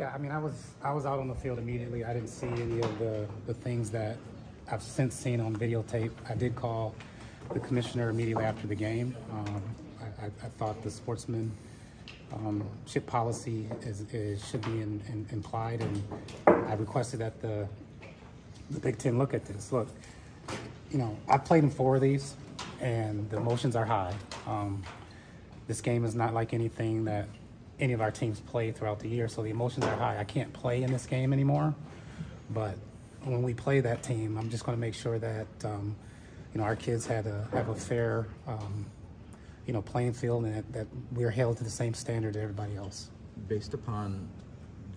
Yeah, I mean, I was out on the field immediately. I didn't see any of the things that I've since seen on videotape. I did call the commissioner immediately after the game. I thought the sportsmanship policy should be implied, and I requested that the Big Ten look at this. Look, you know, I've played in 4 of these, and the emotions are high. This game is not like anything that any of our teams play throughout the year, so the emotions are high. I can't play in this game anymore, but when we play that team, I'm just going to make sure that you know, our kids have a fair you know, playing field, and that we're held to the same standard as everybody else. Based upon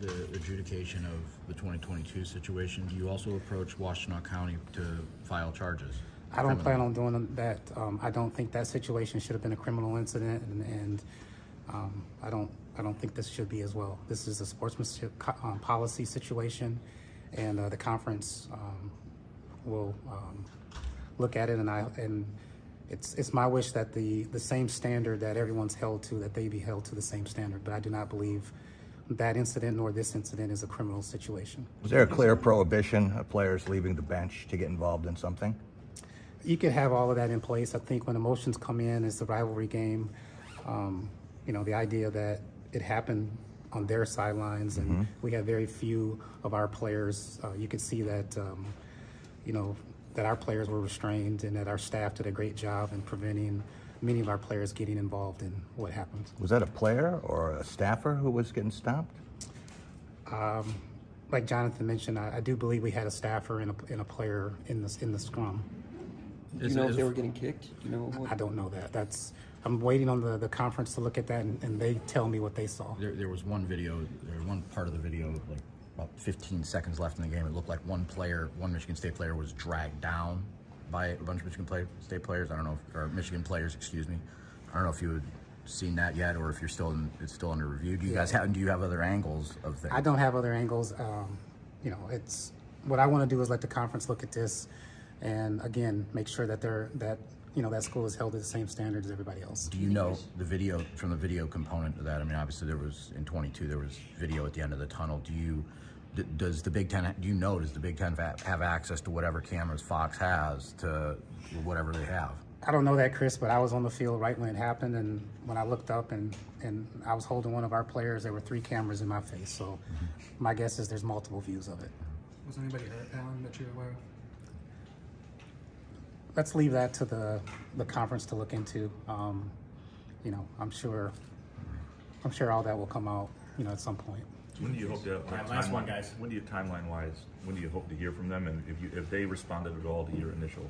the adjudication of the 2022 situation, do you also approach Washtenaw County to file charges? I don't plan on doing that. I don't think that situation should have been a criminal incident, and I don't think this should be as well. This is a sportsmanship policy situation, and the conference will look at it, and it's my wish that the same standard that everyone's held to, that they be held to the same standard. But I do not believe that incident nor this incident is a criminal situation. Was there a clear prohibition of players leaving the bench to get involved in something? You could have all of that in place. I think when emotions come in, it's a rivalry game. You know, the idea that it happened on their sidelines, and we had very few of our players. You could see that, you know, that our players were restrained, and that our staff did a great job in preventing many of our players getting involved in what happened. Was that a player or a staffer who was getting stopped? Like Jonathan mentioned, I do believe we had a staffer and a player in the scrum. Do you know if they were getting kicked? Do you know what? I don't know that. I'm waiting on the conference to look at that, and they tell me what they saw. There was one video, one part of the video, like about 15 seconds left in the game. It looked like one Michigan State player was dragged down by a bunch of Michigan State players. I don't know, or Michigan players, excuse me. I don't know if you had seen that yet, or if you're it's still under review. Do you guys have? Do you have other angles of things? I don't have other angles. You know, it's what I want to do is let the conference look at this, and again, make sure that you know, that school is held to the same standards as everybody else. Do you know the video, from the video component of that? I mean, obviously there was, in 22, there was video at the end of the tunnel. Does the Big Ten have access to whatever cameras Fox has, to whatever they have? I don't know that, Chris, but I was on the field right when it happened, and when I looked up and I was holding one of our players, there were 3 cameras in my face, so my guess is there's multiple views of it. Was anybody hurt, Alan, that you're aware of? Let's leave that to the conference to look into. You know, I'm sure all that will come out, you know, at some point. When do you hope to? Last one, guys. When do you, timeline-wise, when do you hope to hear from them, and if they responded at all to your initial?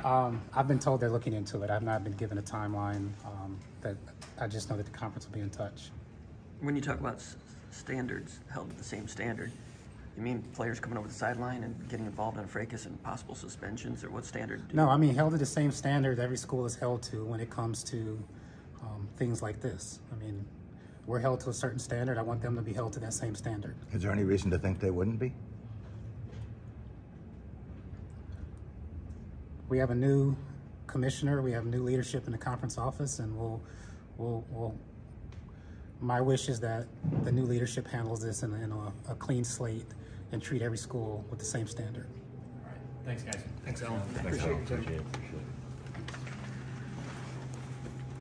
I've been told they're looking into it. I've not been given a timeline. That I just know that the conference will be in touch. When you talk about standards held to the same standard, you mean players coming over the sideline and getting involved in a fracas and possible suspensions, or what standard? No, I mean held to the same standard every school is held to when it comes to things like this. I mean, we're held to a certain standard. I want them to be held to that same standard. Is there any reason to think they wouldn't be? We have a new commissioner. We have new leadership in the conference office, and my wish is that the new leadership handles this in a clean slate and treat every school with the same standard. All right. Thanks, guys. Thanks, Alan. Appreciate it.